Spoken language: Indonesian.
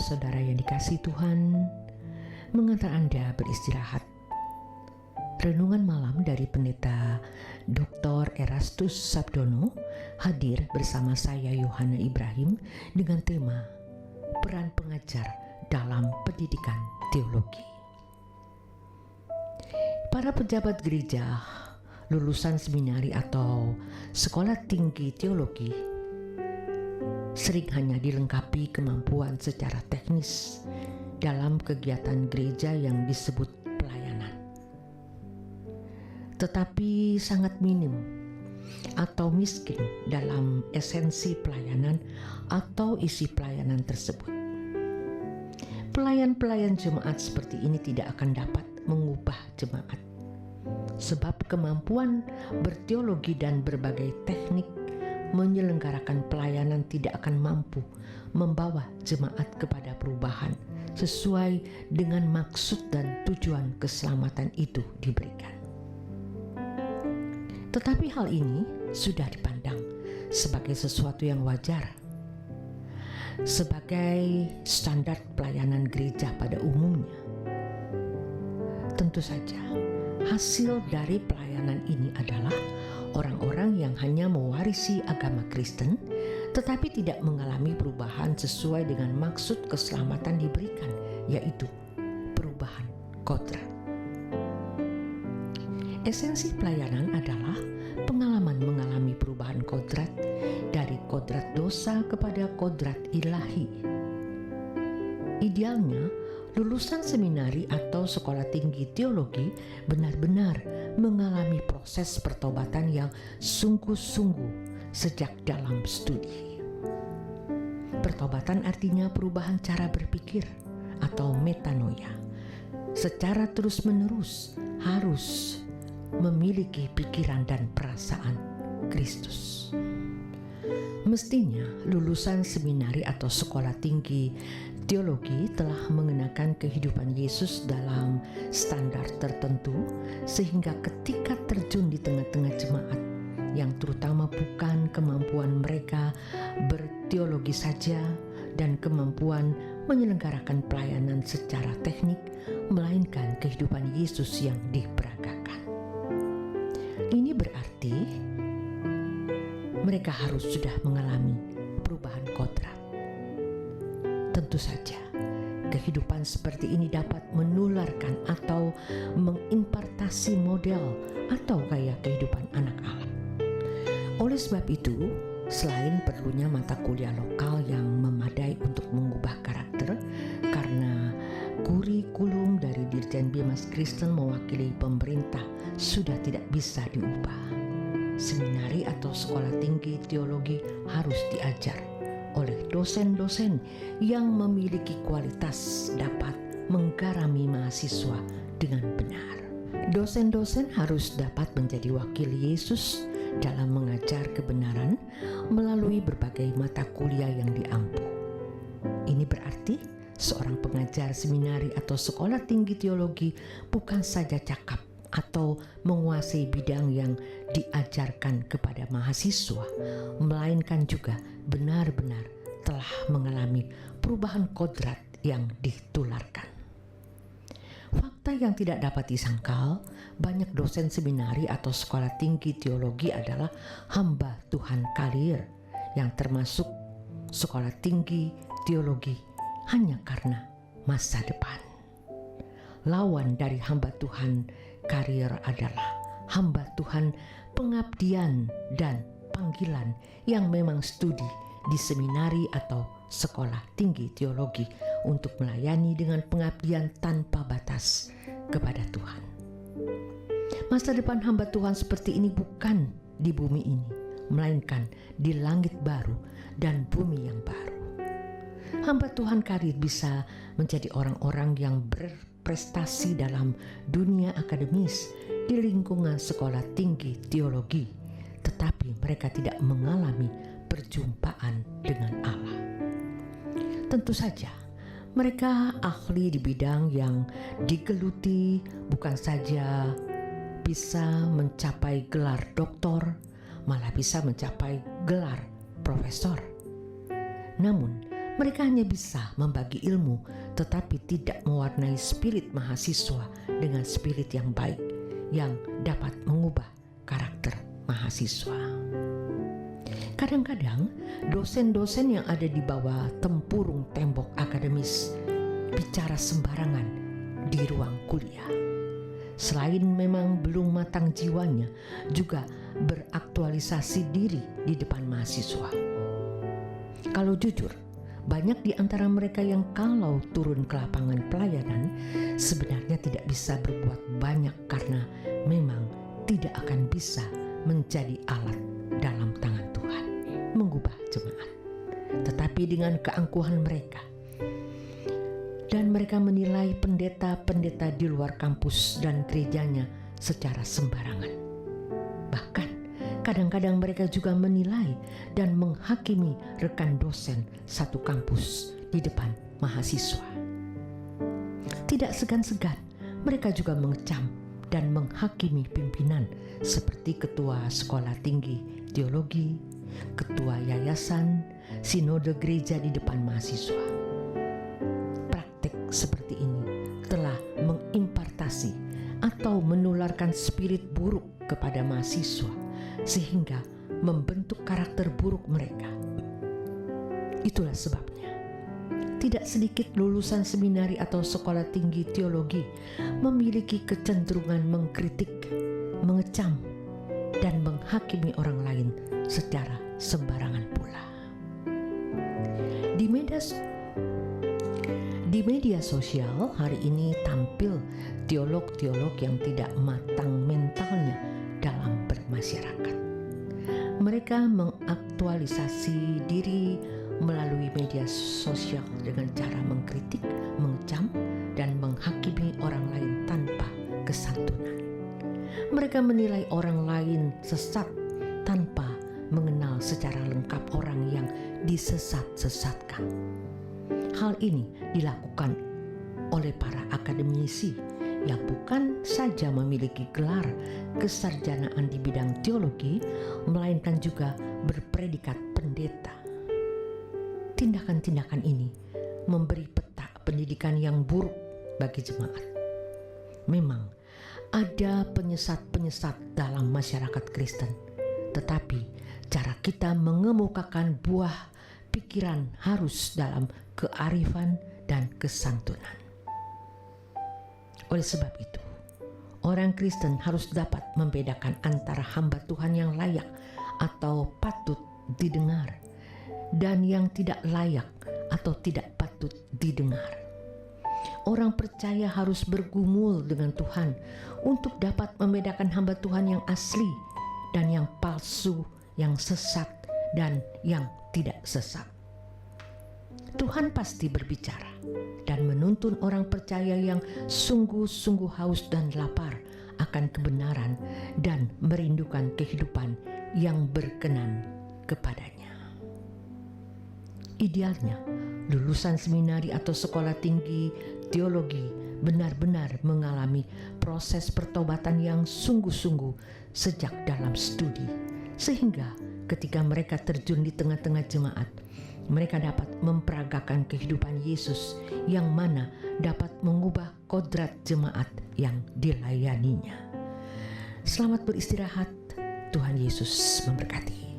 saudara yang dikasihi Tuhan, mengantar Anda beristirahat. Renungan malam dari Pendeta Dr. Erastus Sabdono hadir bersama saya Yohana Ibrahim dengan tema Peran Pengajar dalam Pendidikan Teologi. Para pejabat gereja, lulusan seminari atau sekolah tinggi teologi sering hanya dilengkapi kemampuan secara teknis dalam kegiatan gereja yang disebut pelayanan, tetapi sangat minim atau miskin dalam esensi pelayanan atau isi pelayanan tersebut. Pelayan-pelayan jemaat seperti ini tidak akan dapat mengubah jemaat, sebab kemampuan berteologi dan berbagai teknik menyelenggarakan pelayanan tidak akan mampu membawa jemaat kepada perubahan sesuai dengan maksud dan tujuan keselamatan itu diberikan. Tetapi hal ini sudah dipandang sebagai sesuatu yang wajar, sebagai standar pelayanan gereja pada umumnya. Tentu saja, hasil dari pelayanan ini adalah orang-orang yang hanya mewarisi agama Kristen tetapi tidak mengalami perubahan sesuai dengan maksud keselamatan diberikan, yaitu perubahan kodrat. Esensi pelayanan adalah pengalaman mengalami perubahan kodrat dari kodrat dosa kepada kodrat ilahi. Idealnya, lulusan seminari atau sekolah tinggi teologi benar-benar mengalami proses pertobatan yang sungguh-sungguh sejak dalam studi. Pertobatan artinya perubahan cara berpikir atau metanoia. Secara terus-menerus harus memiliki pikiran dan perasaan Kristus. Mestinya lulusan seminari atau sekolah tinggi teologi telah mengenakan kehidupan Yesus dalam standar tertentu, sehingga ketika terjun di tengah-tengah jemaat yang terutama bukan kemampuan mereka berteologi saja dan kemampuan menyelenggarakan pelayanan secara teknik, melainkan kehidupan Yesus yang diperagakan. Ini berarti mereka harus sudah mengalami perubahan kodrat. Tentu saja, kehidupan seperti ini dapat menularkan atau mengimpartasi model atau gaya kehidupan anak Allah. Oleh sebab itu, selain perlunya mata kuliah lokal yang memadai untuk mengubah karakter, karena kurikulum dari Dirjen Bimas Kristen mewakili pemerintah sudah tidak bisa diubah, seminari atau sekolah tinggi teologi harus diajar oleh dosen-dosen yang memiliki kualitas dapat menggarami mahasiswa dengan benar. Dosen-dosen harus dapat menjadi wakil Yesus dalam mengajar kebenaran melalui berbagai mata kuliah yang diampu. Ini berarti seorang pengajar seminari atau sekolah tinggi teologi bukan saja cakap atau menguasai bidang yang diajarkan kepada mahasiswa, melainkan juga benar-benar telah mengalami perubahan kodrat yang ditularkan. Fakta yang tidak dapat disangkal, banyak dosen seminari atau sekolah tinggi teologi adalah hamba Tuhan karir yang termasuk sekolah tinggi teologi hanya karena masa depan. Lawan dari hamba Tuhan karir adalah hamba Tuhan pengabdian dan panggilan yang memang studi di seminari atau sekolah tinggi teologi untuk melayani dengan pengabdian tanpa batas kepada Tuhan. Masa depan hamba Tuhan seperti ini bukan di bumi ini, melainkan di langit baru dan bumi yang baru. Hamba Tuhan karir bisa menjadi orang-orang yang berprestasi dalam dunia akademis di lingkungan sekolah tinggi teologi, tetapi mereka tidak mengalami perjumpaan dengan Allah. Tentu saja, mereka ahli di bidang yang digeluti, bukan saja bisa mencapai gelar doktor, malah bisa mencapai gelar profesor. Namun, Mereka hanya bisa membagi ilmu, tetapi tidak mewarnai spirit mahasiswa dengan spirit yang baik, yang dapat mengubah karakter mahasiswa. Kadang-kadang dosen-dosen yang ada di bawah tempurung tembok akademis bicara sembarangan di ruang kuliah. Selain memang belum matang jiwanya, juga beraktualisasi diri di depan mahasiswa. Kalau jujur, banyak di antara mereka yang kalau turun ke lapangan pelayanan sebenarnya tidak bisa berbuat banyak karena memang tidak akan bisa menjadi alat dalam tangan Tuhan mengubah jemaat. Tetapi dengan keangkuhan mereka, dan mereka menilai pendeta-pendeta di luar kampus dan gerejanya secara sembarangan. Bahkan kadang-kadang mereka juga menilai dan menghakimi rekan dosen satu kampus di depan mahasiswa. Tidak segan-segan mereka juga mengecam dan menghakimi pimpinan seperti ketua sekolah tinggi teologi, ketua yayasan, sinode gereja di depan mahasiswa. Seperti ini telah mengimpartasi atau menularkan spirit buruk kepada mahasiswa sehingga membentuk karakter buruk mereka. Itulah sebabnya tidak sedikit lulusan seminari atau sekolah tinggi teologi memiliki kecenderungan mengkritik, mengecam, dan menghakimi orang lain secara sembarangan pula. Di media sosial hari ini tampil teolog-teolog yang tidak matang mentalnya dalam bermasyarakat. Mereka mengaktualisasi diri melalui media sosial dengan cara mengkritik, mengecam, dan menghakimi orang lain tanpa kesantunan. Mereka menilai orang lain sesat tanpa mengenal secara lengkap orang yang disesat-sesatkan. Hal ini dilakukan oleh para akademisi yang bukan saja memiliki gelar kesarjanaan di bidang teologi, melainkan juga berpredikat pendeta. Tindakan-tindakan ini memberi peta pendidikan yang buruk bagi jemaat. Memang ada penyesat-penyesat dalam masyarakat Kristen, tetapi cara kita mengemukakan buah pikiran harus dalam kearifan dan kesantunan. Oleh sebab itu, orang Kristen harus dapat membedakan antara hamba Tuhan yang layak atau patut didengar dan yang tidak layak atau tidak patut didengar. Orang percaya harus bergumul dengan Tuhan untuk dapat membedakan hamba Tuhan yang asli dan yang palsu, yang sesat dan yang tidak sesat. Tuhan pasti berbicara dan menuntun orang percaya yang sungguh-sungguh haus dan lapar akan kebenaran dan merindukan kehidupan yang berkenan kepadanya. Idealnya, lulusan seminari atau sekolah tinggi teologi benar-benar mengalami proses pertobatan yang sungguh-sungguh sejak dalam studi, sehingga ketika mereka terjun di tengah-tengah jemaat, mereka dapat memperagakan kehidupan Yesus yang mana dapat mengubah kodrat jemaat yang dilayaninya. Selamat beristirahat, Tuhan Yesus memberkati.